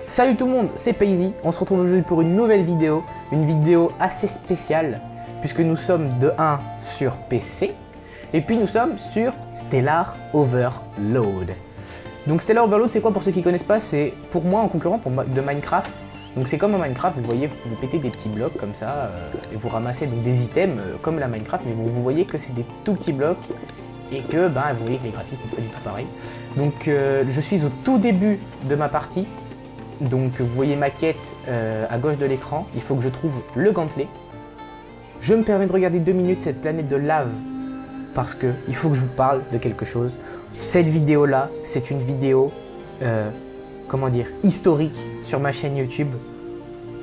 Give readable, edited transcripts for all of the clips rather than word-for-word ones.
Salut tout le monde, c'est Payzy. On se retrouve aujourd'hui pour une nouvelle vidéo, une vidéo assez spéciale, puisque nous sommes de 1 sur PC, et puis nous sommes sur Stellar Overload. Donc Stellar Overload, c'est quoi pour ceux qui ne connaissent pas? C'est pour moi un concurrent de Minecraft. Donc c'est comme un Minecraft, vous voyez, vous pouvez péter des petits blocs comme ça, et vous ramassez donc des items comme la Minecraft, mais bon, vous voyez que c'est des tout petits blocs, et que vous voyez que les graphismes sont pas du tout pareils. Donc je suis au tout début de ma partie. Donc vous voyez ma quête à gauche de l'écran, il faut que je trouve le gantelet. Je me permets de regarder 2 minutes cette planète de lave parce que il faut que je vous parle de quelque chose. Cette vidéo là, c'est une vidéo, comment dire, historique sur ma chaîne YouTube.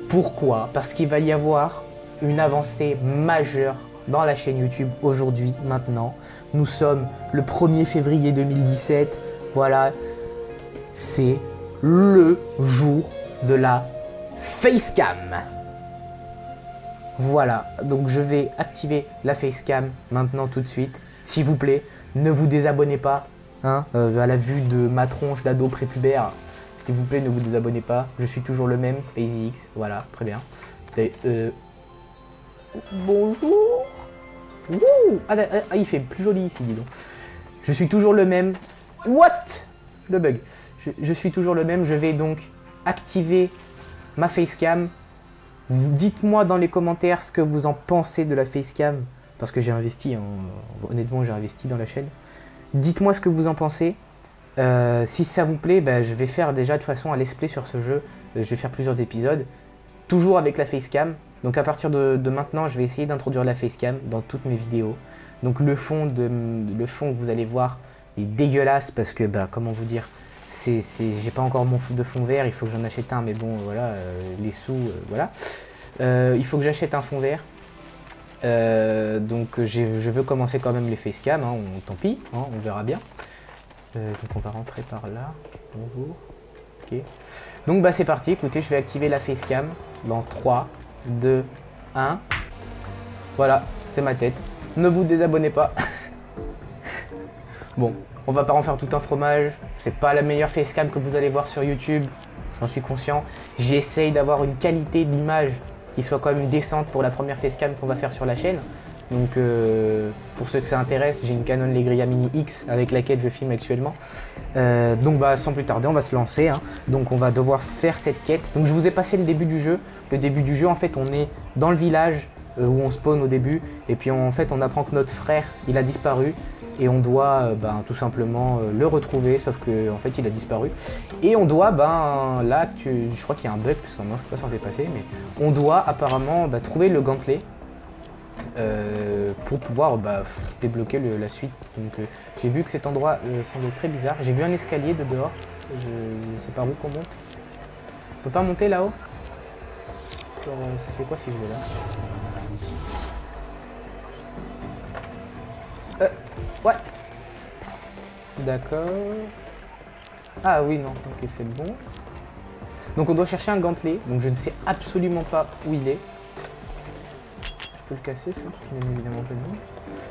Pourquoi? Parce qu'il va y avoir une avancée majeure dans la chaîne YouTube aujourd'hui, maintenant. Nous sommes le 1er février 2017, voilà, c'est le jour de la facecam. Voilà, donc je vais activer la facecam maintenant tout de suite. S'il vous plaît, ne vous désabonnez pas hein, à la vue de ma tronche d'ado prépubère. S'il vous plaît, ne vous désabonnez pas. Je suis toujours le même, PayzyX. Voilà, très bien. Bonjour. Il fait plus joli ici, dis donc. Je suis toujours le même. What? Le bug. Je suis toujours le même, je vais donc activer ma facecam. Dites-moi dans les commentaires ce que vous en pensez de la facecam. Parce que j'ai investi, hein, honnêtement j'ai investi dans la chaîne. Dites-moi ce que vous en pensez. Si ça vous plaît, je vais faire déjà de toute façon un let's play sur ce jeu. Je vais faire plusieurs épisodes. Toujours avec la facecam. Donc à partir de maintenant, je vais essayer d'introduire la facecam dans toutes mes vidéos. Donc le fond que vous allez voir est dégueulasse parce que, comment vous dire, j'ai pas encore de fond vert, il faut que j'en achète un, mais bon, voilà, les sous, voilà. Il faut que j'achète un fond vert. Donc je veux commencer quand même les facecam, hein, tant pis, hein, on verra bien. Donc on va rentrer par là. Bonjour. Ok. Donc c'est parti, écoutez, je vais activer la facecam dans 3, 2, 1. Voilà, c'est ma tête. Ne vous désabonnez pas. Bon, on va pas en faire tout un fromage. C'est pas la meilleure facecam que vous allez voir sur YouTube. J'en suis conscient. J'essaye d'avoir une qualité d'image qui soit quand même décente pour la première facecam qu'on va faire sur la chaîne. Donc pour ceux que ça intéresse, j'ai une Canon Legria Mini X avec laquelle je filme actuellement. Donc sans plus tarder, on va se lancer. Hein. Donc on va devoir faire cette quête. Donc je vous ai passé le début du jeu. Le début du jeu, en fait, on est dans le village où on spawn au début. Et puis en fait, on apprend que notre frère, il a disparu. Et on doit tout simplement le retrouver, sauf qu'en fait il a disparu. Et on doit, là, je crois qu'il y a un bug, parce que moi je suis pas censé passer, mais on doit apparemment trouver le gantelet pour pouvoir débloquer la suite. Donc j'ai vu que cet endroit semblait très bizarre. J'ai vu un escalier de dehors, je sais pas où qu'on monte. On peut pas monter là-haut? Ça fait quoi si je vais là? What? D'accord. Ah oui, non, ok, c'est bon. Donc on doit chercher un gantelet, donc je ne sais absolument pas où il est. Je peux le casser, ça? Bien évidemment que non.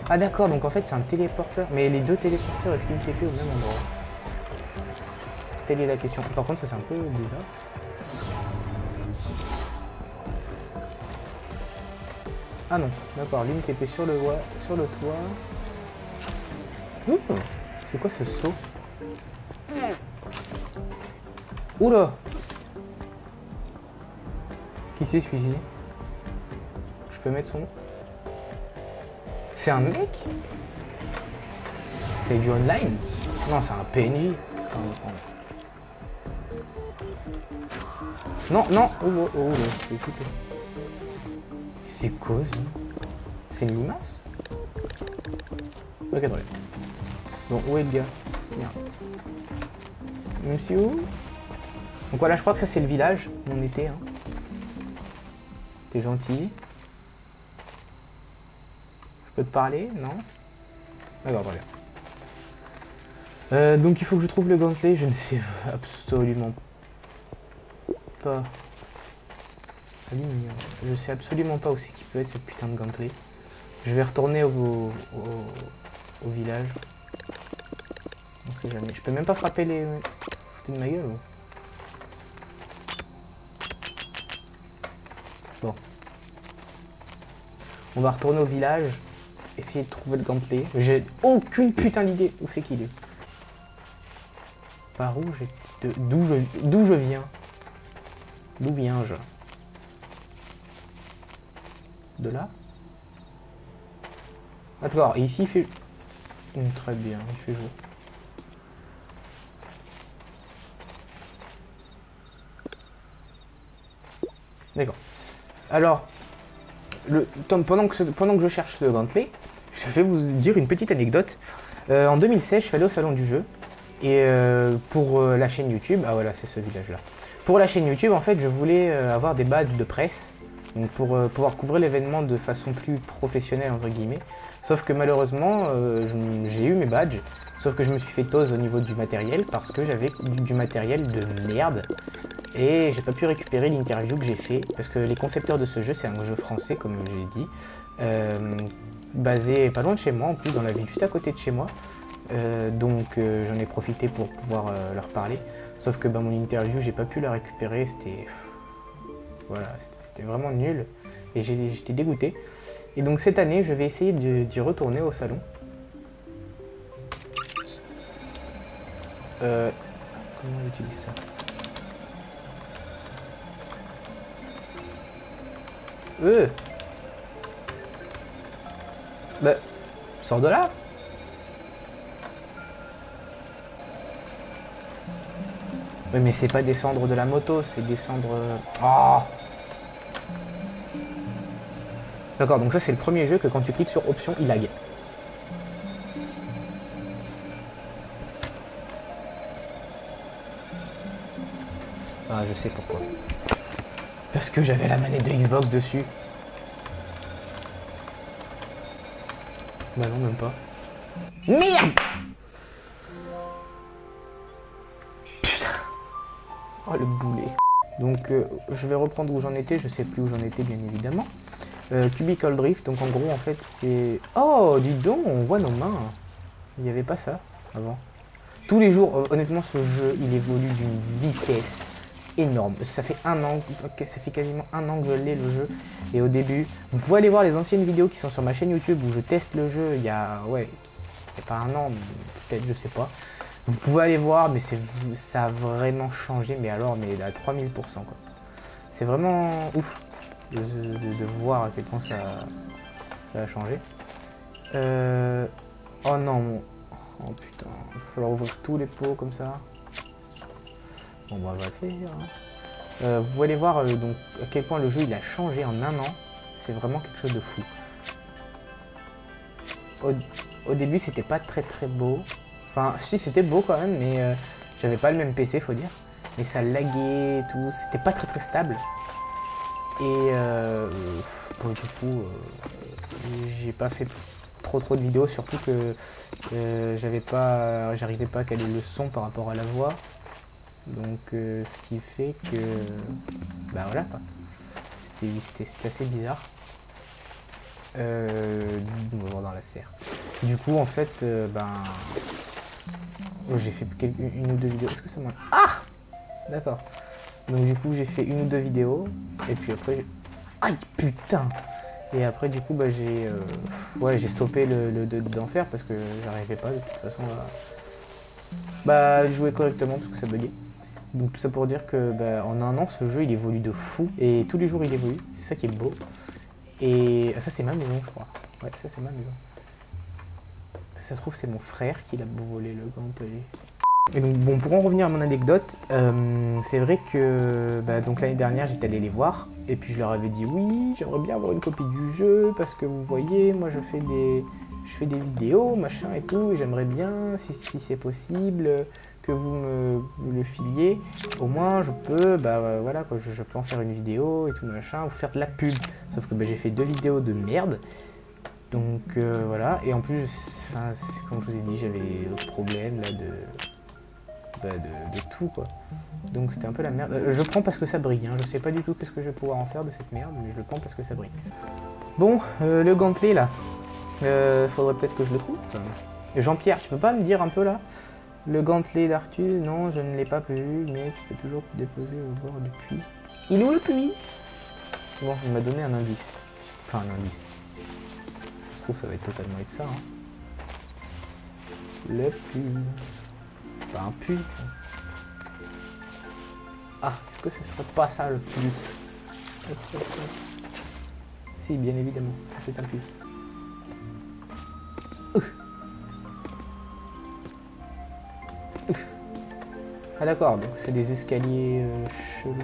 Ah d'accord, donc en fait c'est un téléporteur. Mais les deux téléporteurs, est-ce qu'ils me TP au même endroit? Telle est la question. Par contre, ça c'est un peu bizarre. Ah non, d'accord, lui me TP sur le toit. C'est quoi ce saut? Oula! Qui c'est celui-ci? Je peux mettre son nom? C'est un mec? C'est du online? Non, c'est un PNJ. C'est pas un... Non, non! Oh, c'est équipé. C'est quoi ça? C'est une limace? Ok, très bien. Donc où est le gars? Merde. Même si où? Donc voilà, je crois que ça c'est le village où on était. Hein. T'es gentil. Je peux te parler? Non? D'accord, très bien. Donc il faut que je trouve le gantelet. Je ne sais absolument pas. Aluminium. Je sais absolument pas où c'est qu'il peut être ce putain de gantelet. Je vais retourner au village. On sait jamais. Je peux même pas frapper les... Foutez de ma gueule ou... Bon. On va retourner au village. Essayer de trouver le gantelet. J'ai aucune putain d'idée. Où c'est qu'il est? Par où j'ai... D'où je viens? D'où viens-je? De là? Ah, d'accord. Et ici, il fait... très bien, il fait jour. D'accord. Alors, pendant que je cherche ce gantelet, je vais vous dire une petite anecdote. En 2016, je suis allé au salon du jeu. Et pour la chaîne YouTube, ah voilà, c'est ce village-là. Pour la chaîne YouTube, en fait, je voulais avoir des badges de presse. Donc pour pouvoir couvrir l'événement de façon plus professionnelle, entre guillemets. Sauf que malheureusement, j'ai eu mes badges. Sauf que je me suis fait tose au niveau du matériel parce que j'avais du matériel de merde. Et j'ai pas pu récupérer l'interview que j'ai fait. Parce que les concepteurs de ce jeu, c'est un jeu français, comme je l'ai dit. Basé pas loin de chez moi, en plus, dans la ville juste à côté de chez moi. Donc j'en ai profité pour pouvoir leur parler. Sauf que mon interview, j'ai pas pu la récupérer. C'était... Voilà, c'était vraiment nul. Et j'étais dégoûté. Et donc cette année, je vais essayer d'y retourner au salon. Comment on utilise ça? Bah, sors de là. Oui, mais c'est pas descendre de la moto, c'est descendre... Oh. D'accord, donc ça c'est le premier jeu que quand tu cliques sur option, il lag. Ah, je sais pourquoi. Parce que j'avais la manette de Xbox dessus. Bah non, même pas. Merde! Putain. Oh, le boulet. Donc, je vais reprendre où j'en étais. Je sais plus où j'en étais, bien évidemment. Cubicle Drift, donc en gros, en fait, c'est... Oh, dis donc, on voit nos mains. Il n'y avait pas ça avant. Tous les jours, honnêtement, ce jeu, il évolue d'une vitesse énorme. Ça fait quasiment un an que je l'ai, le jeu. Et au début, vous pouvez aller voir les anciennes vidéos qui sont sur ma chaîne YouTube où je teste le jeu il y a, ouais, il y a pas un an, peut-être, je sais pas. Vous pouvez aller voir, mais ça a vraiment changé, mais alors, mais à 3000%, quoi. C'est vraiment ouf de voir à quel point ça a changé. Oh non, oh putain, il va falloir ouvrir tous les pots comme ça. Bon, bah, on va le faire. Hein. Vous pouvez aller voir donc, à quel point le jeu il a changé en un an. C'est vraiment quelque chose de fou. Au début, c'était pas très beau. Enfin, si, c'était beau quand même, mais j'avais pas le même PC, faut dire. Mais ça laguait et tout. C'était pas très stable. Et bon, du coup, j'ai pas fait trop de vidéos, surtout que j'arrivais pas à caler le son par rapport à la voix. Donc ce qui fait que bah voilà quoi, c'était assez bizarre. On va voir dans la serre. Du coup en fait j'ai fait une ou deux vidéos. Est-ce que ça m'a... Ah, d'accord. Donc du coup j'ai fait une ou deux vidéos et puis après aïe putain. Et après du coup bah j'ai stoppé d'en faire parce que j'arrivais pas de toute façon à jouer correctement parce que ça buguait. Donc tout ça pour dire que en un an ce jeu il évolue de fou et tous les jours il évolue, c'est ça qui est beau. Et ça c'est ma maison je crois, ouais ça c'est ma maison. Ça se trouve c'est mon frère qui l'a volé le gantelet. Et donc bon, pour en revenir à mon anecdote, c'est vrai que donc l'année dernière j'étais allé les voir et puis je leur avais dit oui j'aimerais bien avoir une copie du jeu parce que vous voyez moi je fais des vidéos machin et tout et j'aimerais bien si c'est possible que vous me le filiez, au moins je peux, voilà quoi, je peux en faire une vidéo et tout machin, vous faire de la pub. Sauf que j'ai fait 2 vidéos de merde, donc voilà, et en plus, comme je vous ai dit, j'avais d'autres problèmes là de tout quoi. Donc c'était un peu la merde. Je prends parce que ça brille, hein. Je sais pas du tout qu'est-ce que je vais pouvoir en faire de cette merde, mais je le prends parce que ça brille. Bon, le gantelet là, faudrait peut-être que je le trouve. Jean-Pierre, tu peux pas me dire un peu là? Le gantelet d'Arthur, non, je ne l'ai pas vu, mais tu peux toujours te déposer au bord du puits. Il est où le puits? Bon, il m'a donné un indice. Enfin, un indice. Je trouve que ça va être totalement être ça. Hein. Le puits. C'est pas un puits, ça. Ah, est-ce que ce serait pas ça le puits? Si, bien évidemment, ça c'est un puits. Ah d'accord, donc c'est des escaliers chelous.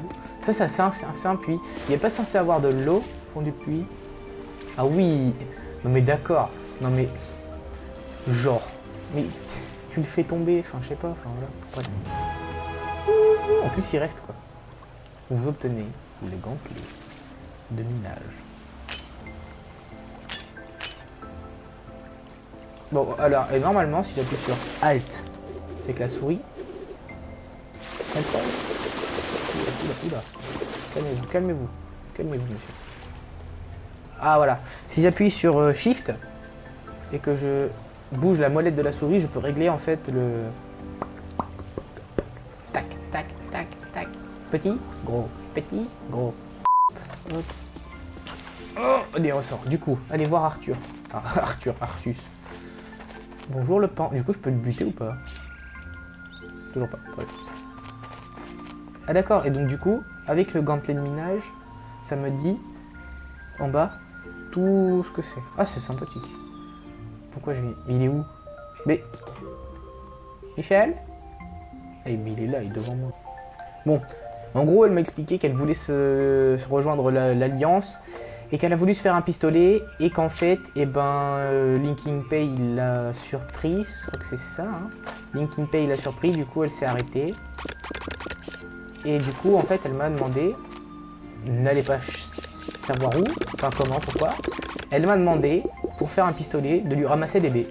Ça c'est un puits. Il n'est pas censé avoir de l'eau au fond du puits. Ah oui. Non mais d'accord. Non mais... Genre. Mais tu le fais tomber, enfin je sais pas, enfin voilà. Bref. En plus il reste quoi. Vous obtenez les gantelets de minage. Bon alors, et normalement si j'appuie sur Alt avec la souris, oula. Calmez-vous, calmez-vous. Calmez-vous, monsieur. Ah, voilà. Si j'appuie sur Shift et que je bouge la molette de la souris, je peux régler, en fait, le... Tac, tac, tac, tac. Petit, gros. Petit, gros. Hop. Oh, des ressorts. Du coup, allez voir Arthur. Ah, Artus. Bonjour, le pan. Du coup, je peux le buter ou pas? Toujours pas. Très bien. Ah d'accord, et donc du coup, avec le gantelet de minage, ça me dit, en bas, tout ce que c'est. Ah, c'est sympathique. Pourquoi je vais... Il est où? Mais... Michel? Eh, mais il est là, il est devant moi. Bon, en gros, elle m'a expliqué qu'elle voulait se rejoindre l'Alliance, et qu'elle a voulu se faire un pistolet, et qu'en fait, eh ben, Linkin Pay, il l'a surpris, je crois que c'est ça, hein. Linkin Pay, il l'a surpris, du coup, elle s'est arrêtée. Et du coup, en fait, elle m'a demandé, n'allez pas savoir où, enfin comment, pourquoi, elle m'a demandé, pour faire un pistolet, de lui ramasser des baies.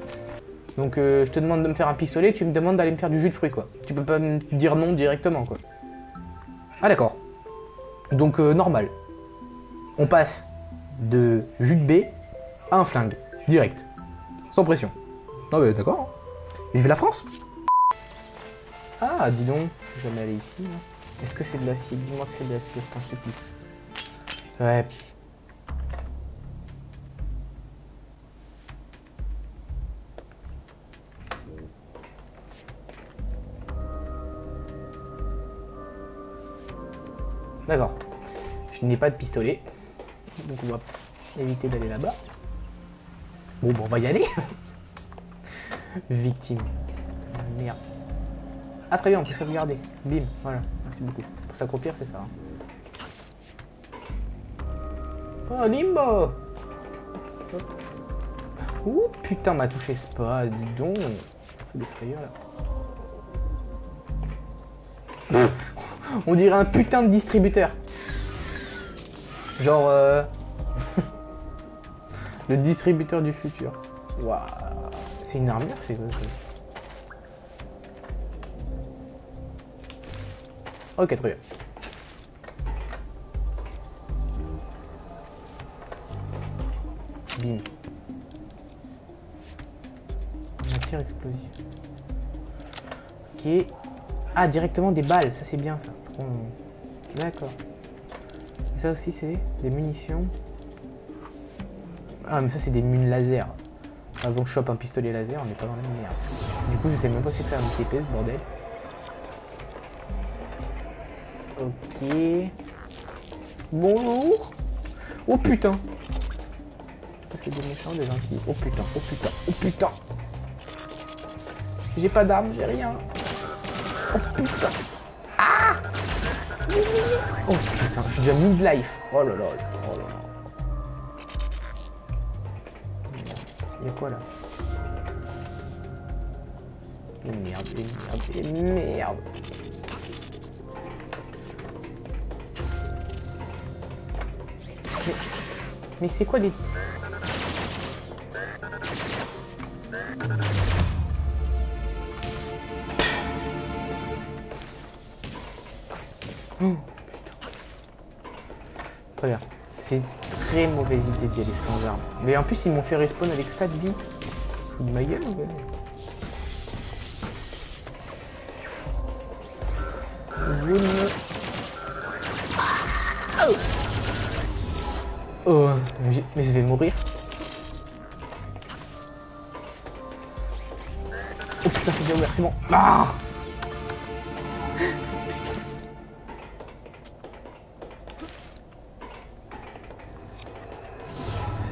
Donc je te demande de me faire un pistolet, tu me demandes d'aller me faire du jus de fruits, quoi. Tu peux pas me dire non directement, quoi. Ah d'accord. Donc normal. On passe de jus de baie à un flingue, direct. Sans pression. Ah ouais, d'accord. Vive la France! Ah, dis donc, je vais jamais aller ici, hein. Est-ce que c'est de l'acier? Dis-moi que c'est de l'acier, je t'en supplie. Ouais. D'accord. Je n'ai pas de pistolet. Donc on va éviter d'aller là-bas. Bon, on va y aller. Victime. Merde. Ah très bien, on peut sauvegarder. Bim, voilà. Merci beaucoup. Pour s'accroupir, c'est ça. Hein. Oh, Limbo! Ouh, putain, m'a touché espace, dis donc. On fait des frayeurs, là. On dirait un putain de distributeur. Genre... le distributeur du futur. Waouh. C'est une armure, c'est quoi ça? Ok, très bien. Bim. Matière explosive. Ok. Ah, directement des balles, ça c'est bien ça. D'accord. Et ça aussi c'est des munitions. Ah mais ça c'est des mun laser. Ah, donc je chope un pistolet laser, on n'est pas dans la merde. Du coup je sais même pas si c'est un TP ce bordel. Ok. Bonjour. Oh putain. Est-ce que c'est des méchants, des gentils? Oh putain, oh putain, oh putain. J'ai pas d'armes, j'ai rien. Oh putain. Ah. Oh putain, je suis déjà midlife. Oh là là, oh là là. Il y a quoi là? Et merde, et merde, et merde. Mais c'est quoi les... Oh, putain. Très bien. C'est une très mauvaise idée d'y aller sans armes. Mais en plus, ils m'ont fait respawn avec ça de vie. Fous de ma gueule, ouais. Vous ne... Oh, mais je vais mourir. Oh putain, c'est déjà ouvert, c'est bon. Ah!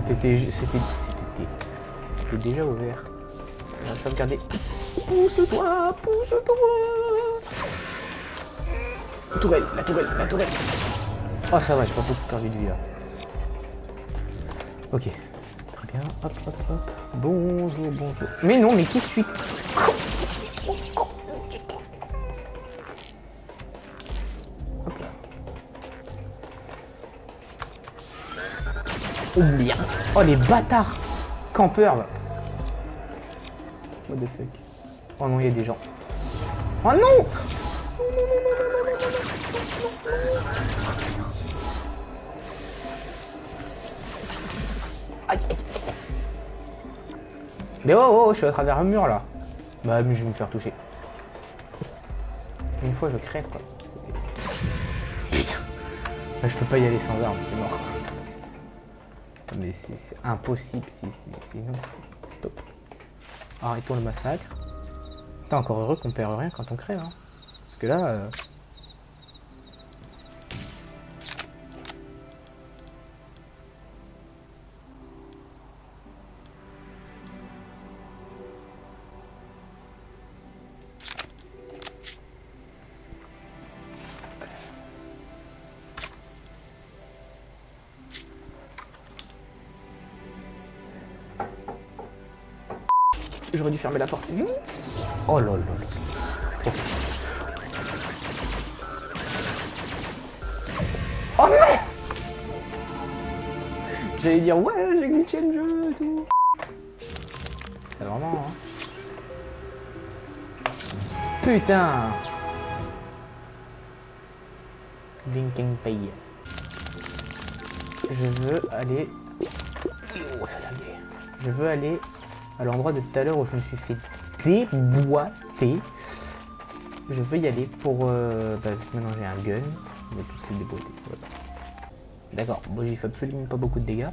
C'était déjà ouvert. Ça va sauvegarder. Pousse-toi, pousse-toi. Tourelle, la tourelle, la tourelle. Oh ça va, j'ai pas beaucoup perdu de vie là. Ok, très bien. Hop, hop, hop. Bonjour, bonjour. Mais non, mais qui suis con? Hop là. Oh merde. Oh les bâtards campeurs là. What the fuck. Oh non, il y a des gens. Oh non! Mais oh, je suis à travers un mur là. Bah, mais je vais me faire toucher. Une fois, je crève quoi. Putain. Là, je peux pas y aller sans arme, c'est mort. Mais c'est impossible, c'est nous. Stop. Arrêtons le massacre. T'es encore heureux qu'on perd rien quand on crève, hein. Parce que là... J'aurais dû fermer la porte. Oh là là là. Oh. Oh non! J'allais dire ouais, j'ai glitché le jeu et tout. C'est vraiment hein. Putain. Linking Pay. Je veux aller... Oh, ça l'a gué. Je veux aller à l'endroit de tout à l'heure où je me suis fait déboîter. Je veux y aller pour... bah, vu que maintenant j'ai un gun, on va tous les déboîter. Voilà. D'accord, bon j'y fais absolument pas beaucoup de dégâts.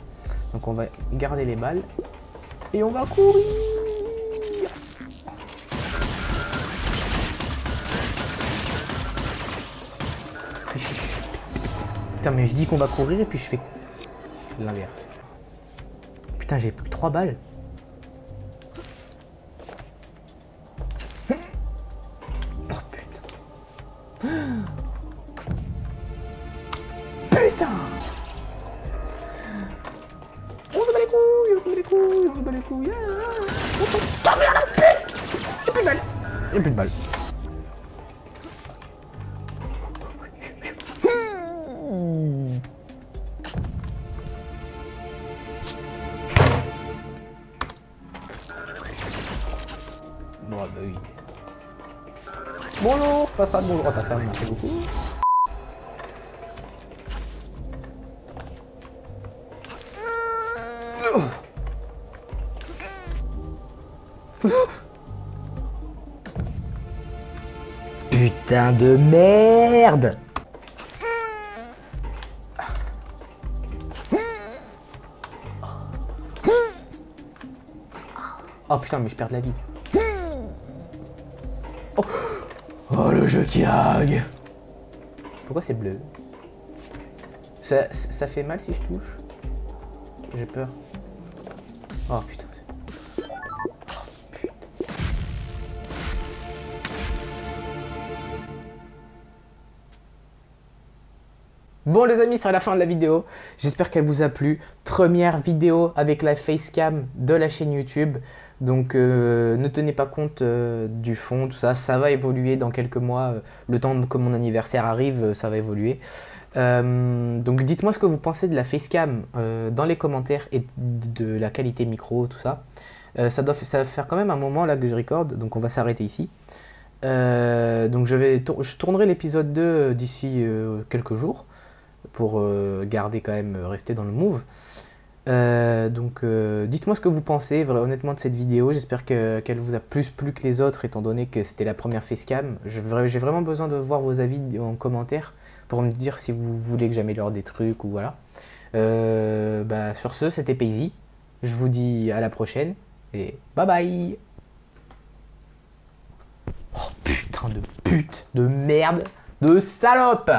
Donc on va garder les balles. Et on va courir. Putain mais je dis qu'on va courir et puis je fais l'inverse. Putain j'ai plus que 3 balles. Putain! On se bat les couilles, on se bat les couilles, on se bat les couilles. Ah merde, putain! Y'a plus de balles. Y'a plus de balles. Bon, bah oui. Bonjour, passera de bonjour à ta femme, merci beaucoup. Putain de merde! Oh putain, mais je perds de la vie. Oh, oh le jeu qui lag! Pourquoi c'est bleu? Ça fait mal si je touche? J'ai peur. Oh putain, c'est... Oh, putain. Bon les amis, c'est la fin de la vidéo. J'espère qu'elle vous a plu. Première vidéo avec la facecam de la chaîne YouTube. Donc ne tenez pas compte du fond, tout ça. Ça va évoluer dans quelques mois. Le temps que mon anniversaire arrive, ça va évoluer. Donc dites-moi ce que vous pensez de la facecam dans les commentaires et de la qualité micro, tout ça. Ça va faire quand même un moment là que je recorde, donc on va s'arrêter ici. Donc je tournerai l'épisode 2 d'ici quelques jours pour garder quand même, rester dans le move. Donc dites-moi ce que vous pensez honnêtement de cette vidéo. J'espère qu'elle vous a plus plu que les autres étant donné que c'était la première facecam. J'ai vraiment besoin de voir vos avis en commentaire pour me dire si vous voulez que j'améliore des trucs ou voilà. Bah, sur ce, c'était Paisy. Je vous dis à la prochaine et bye bye. Oh putain de pute, de merde, de salope!